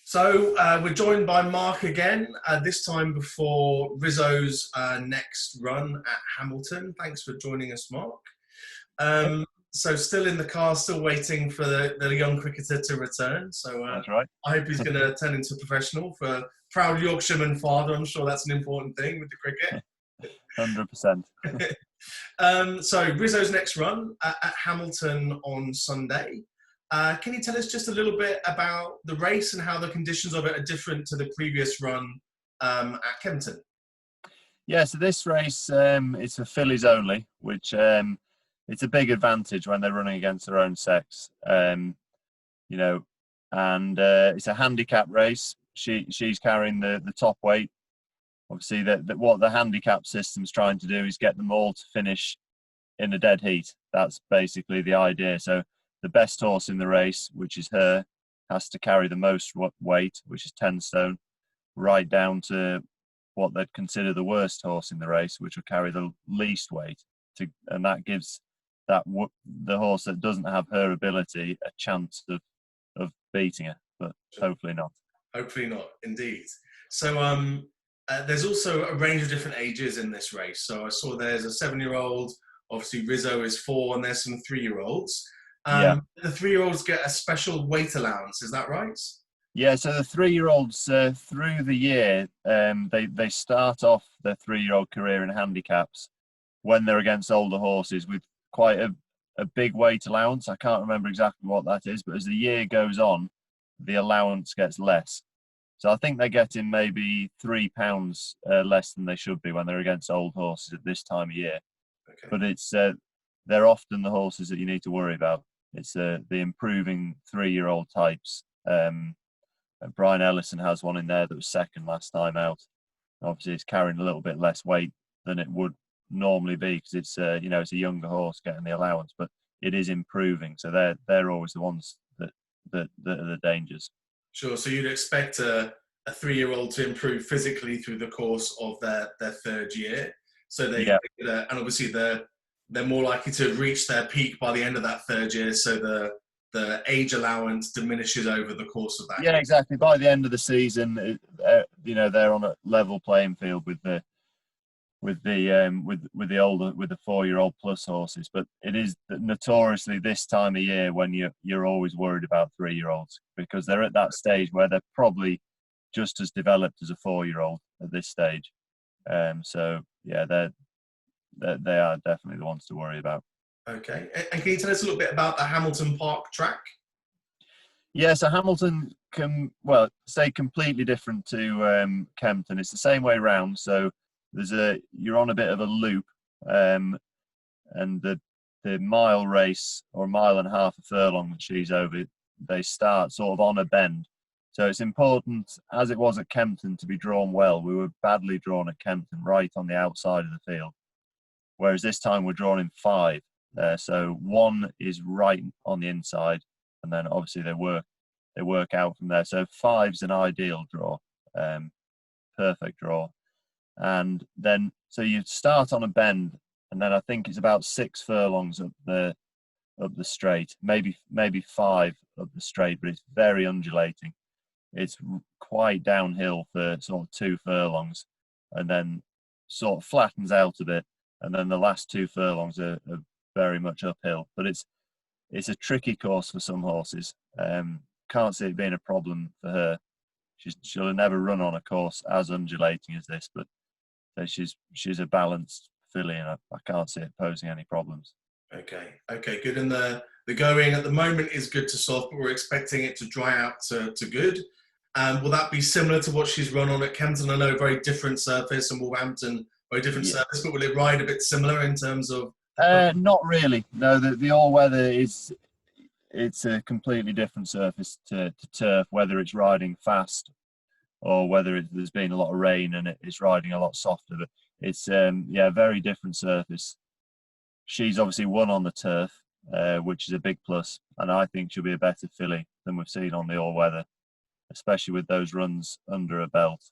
So we're joined by Mark again, this time before Rizzo's next run at Hamilton. Thanks for joining us, Mark. Yep, So still in the car, still waiting for the young cricketer to return. So that's right. I hope he's going to turn into a professional. For proud Yorkshireman father, I'm sure that's an important thing with the cricket. 100%. So Rizzo's next run at Hamilton on Sunday. Can you tell us just a little bit about the race and how the conditions of it are different to the previous run at Kempton? Yeah, so this race, it's for fillies only, which it's a big advantage when they're running against their own sex. You know, and it's a handicap race. She's carrying the top weight. Obviously, what the handicap system's trying to do is get them all to finish in a dead heat. That's basically the idea. So the best horse in the race, which is her, has to carry the most weight, which is 10 stone, right down to what they'd consider the worst horse in the race, which will carry the least weight. And that gives the horse that doesn't have her ability a chance of beating her, but hopefully not. Hopefully not, indeed. So there's also a range of different ages in this race. So I saw there's a 7-year-old, obviously Rizzo is 4, and there's some 3-year-olds. Yeah. The 3-year-olds get a special weight allowance, is that right? Yeah, so the 3-year-olds through the year, they start off their 3-year-old career in handicaps when they're against older horses with quite a big weight allowance. I can't remember exactly what that is, but as the year goes on, the allowance gets less. So I think they're getting maybe £3 less than they should be when they're against old horses at this time of year. Okay. But they're often the horses that you need to worry about. It's the improving 3-year-old types. Brian Ellison has one in there that was second last time out. Obviously, it's carrying a little bit less weight than it would normally be because it's it's a younger horse getting the allowance, but it is improving. So they're always the ones that are the dangers. Sure. So you'd expect a 3-year-old to improve physically through the course of their 3rd year. So Yeah, and obviously they're more likely to reach their peak by the end of that 3rd year. So the age allowance diminishes over the course of that yeah, year. exactly. By the end of the season, they're on a level playing field with the older, with the 4-year-old plus horses. But it is notoriously this time of year when you're always worried about 3-year-olds because they're at that stage where they're probably just as developed as a 4-year-old at this stage. So yeah, they are definitely the ones to worry about. Okay. And can you tell us a little bit about the Hamilton Park track? Yeah, so Hamilton can say completely different to Kempton. It's the same way round. So you're on a bit of a loop, and the mile race or mile and a half a furlong that she's over, they start sort of on a bend. So it's important, as it was at Kempton, to be drawn well. We were badly drawn at Kempton, right on the outside of the field, whereas this time we're drawn in 5. So 1 is right on the inside, and then obviously they work out from there. So 5's an ideal draw, perfect draw. And then so you start on a bend, and then I think it's about 6 furlongs up the straight, maybe 5 up the straight, but it's very undulating. It's quite downhill for sort of 2 furlongs, and then sort of flattens out a bit, and then the last 2 furlongs are very much uphill. But it's a tricky course for some horses. Can't see it being a problem for her. She'll never run on a course as undulating as this, but she's a balanced filly, and I can't see it posing any problems. Okay, good. And the going at the moment is good to soft, but we're expecting it to dry out to good. Will that be similar to what she's run on at Kempton? I know very different surface, and Wolverhampton very different Yeah. surface, but will it ride a bit similar in terms of? Not really. No, the all weather it's a completely different surface to turf, whether it's riding fast or whether there's been a lot of rain and it's riding a lot softer. But it's very different surface. She's obviously won on the turf, which is a big plus, and I think she'll be a better filly than we've seen on the all weather, especially with those runs under a belt.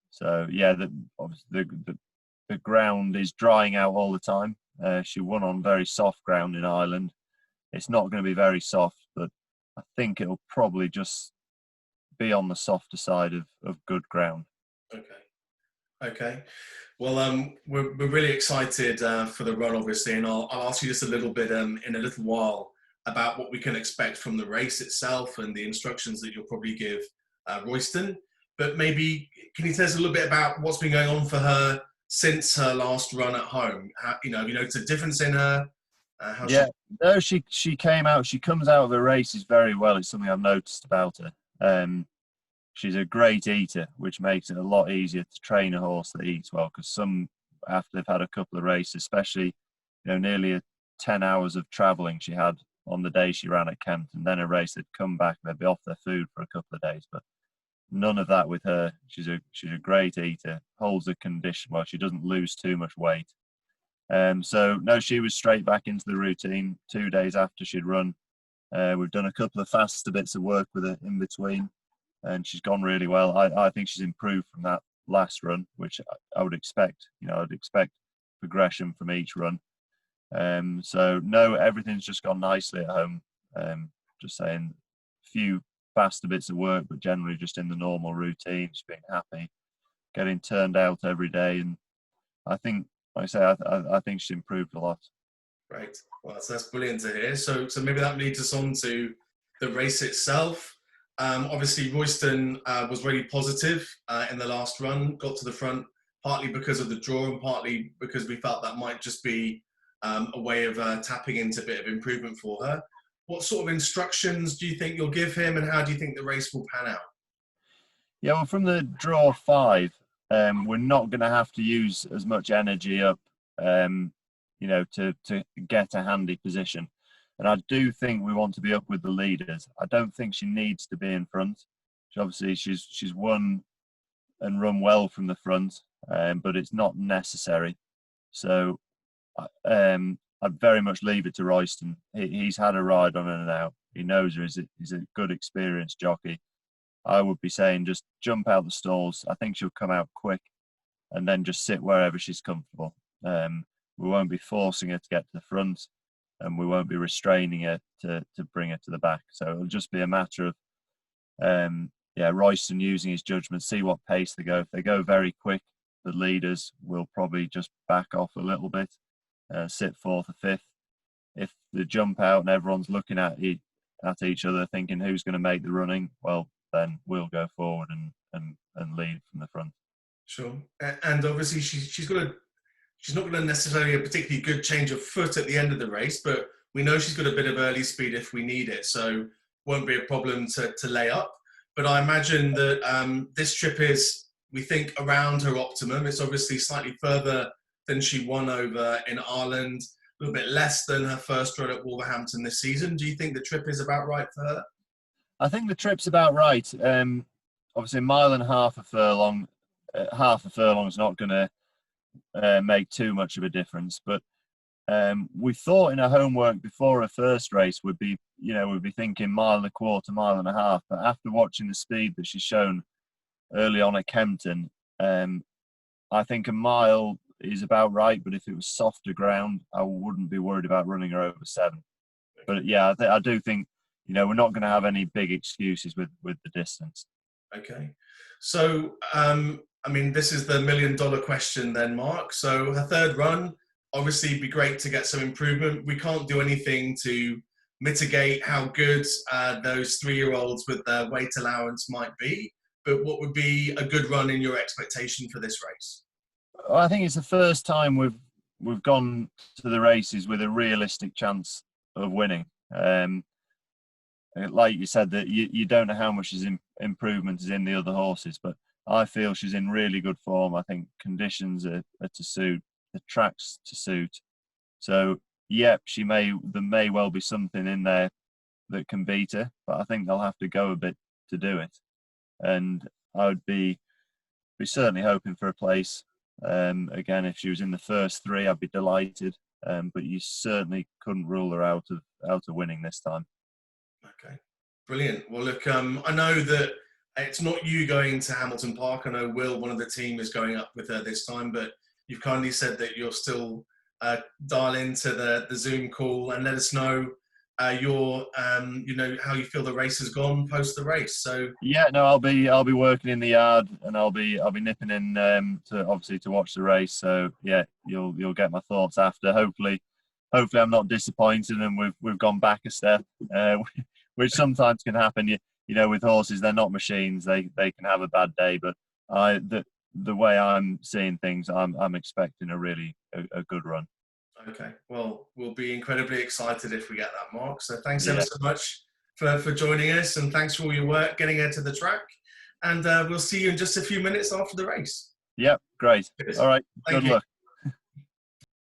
So yeah, the ground is drying out all the time. She won on very soft ground in Ireland. It's not going to be very soft, but I think it'll probably just be on the softer side of good ground. Okay. Well, we're really excited for the run, obviously, and I'll ask you just a little bit in a little while about what we can expect from the race itself and the instructions that you'll probably give Royston. But maybe can you tell us a little bit about what's been going on for her since her last run at home? How, have you noticed a difference in her? Yeah, no, she came out. She comes out of the races very well. It's something I've noticed about her. She's a great eater, which makes it a lot easier to train a horse that eats well. Because some, after they've had a couple of races, especially, nearly 10 hours of travelling she had on the day she ran at Kempton, then a race, they'd come back, they'd be off their food for a couple of days. But none of that with her. She's a great eater, holds a condition well. She doesn't lose too much weight. So no, she was straight back into the routine 2 days after she'd run. We've done a couple of faster bits of work with her in between, and she's gone really well. I think she's improved from that last run, which I would expect. I'd expect progression from each run. So no, everything's just gone nicely at home. Just saying, a few faster bits of work, but generally just in the normal routine. She's being happy, getting turned out every day, and I think, like I say, I think she's improved a lot. Right. Well, that's brilliant to hear. So maybe that leads us on to the race itself. Obviously, Royston was really positive in the last run, got to the front, partly because of the draw and partly because we felt that might just be a way of tapping into a bit of improvement for her. What sort of instructions do you think you'll give him, and how do you think the race will pan out? Yeah, well, from the draw 5, we're not going to have to use as much energy up, to get a handy position. And I do think we want to be up with the leaders. I don't think she needs to be in front. She's won and run well from the front, but it's not necessary. So I'd very much leave it to Royston. He's had a ride on in and out. He knows her. He's a good, experienced jockey. I would be saying just jump out the stalls. I think she'll come out quick, and then just sit wherever she's comfortable. We won't be forcing her to get to the front, and we won't be restraining her to bring her to the back. So it'll just be a matter of Royston using his judgment, see what pace they go. If they go very quick, the leaders will probably just back off a little bit, sit 4th or 5th. If they jump out and everyone's looking at each other thinking who's going to make the running, well, then we'll go forward and lead from the front. Sure. And obviously she's not going to necessarily a particularly good change of foot at the end of the race, but we know she's got a bit of early speed if we need it, so won't be a problem to lay up. But I imagine that this trip is, we think, around her optimum. It's obviously slightly further than she won over in Ireland, a little bit less than her first run at Wolverhampton this season. Do you think the trip is about right for her? I think the trip's about right. Obviously, a mile and a half a furlong. Half a furlong's not going to make too much of a difference. But we thought in our homework before her first race we'd be thinking mile and a quarter, mile and a half. But after watching the speed that she's shown early on at Kempton, I think a mile is about right. But if it was softer ground, I wouldn't be worried about running her over 7. But yeah, I do think, we're not going to have any big excuses with the distance. Okay. So, this is the $1 million question then, Mark. So her third run, obviously it'd be great to get some improvement. We can't do anything to mitigate how good those 3-year-olds with their weight allowance might be. But what would be a good run in your expectation for this race? I think it's the first time we've gone to the races with a realistic chance of winning. Like you said, that you don't know how much improvement is in the other horses, but I feel she's in really good form. I think conditions are to suit, the track's to suit. So, yep, there may well be something in there that can beat her, but I think they'll have to go a bit to do it. And I would be certainly hoping for a place. Again, if she was in the first 3, I'd be delighted. But you certainly couldn't rule her out of winning this time. Okay, brilliant. Well, look, I know that it's not you going to Hamilton Park. I know Will, one of the team, is going up with her this time, but you've kindly said that you'll still dial into the Zoom call and let us know your, how you feel the race has gone post the race. So Yeah, no, I'll be working in the yard, and I'll be nipping in to watch the race. So yeah, you'll get my thoughts after. Hopefully I'm not disappointed and we've gone back a step, which sometimes can happen. With horses, they're not machines. They can have a bad day, but the way I'm seeing things, I'm expecting a really a good run. okay, well, we'll be incredibly excited if we get that, Mark. So thanks ever Yeah, so much for joining us, and thanks for all your work getting her to the track. And we'll see you in just a few minutes after the race. yeah, great. Cheers. All right, Thank good you. luck.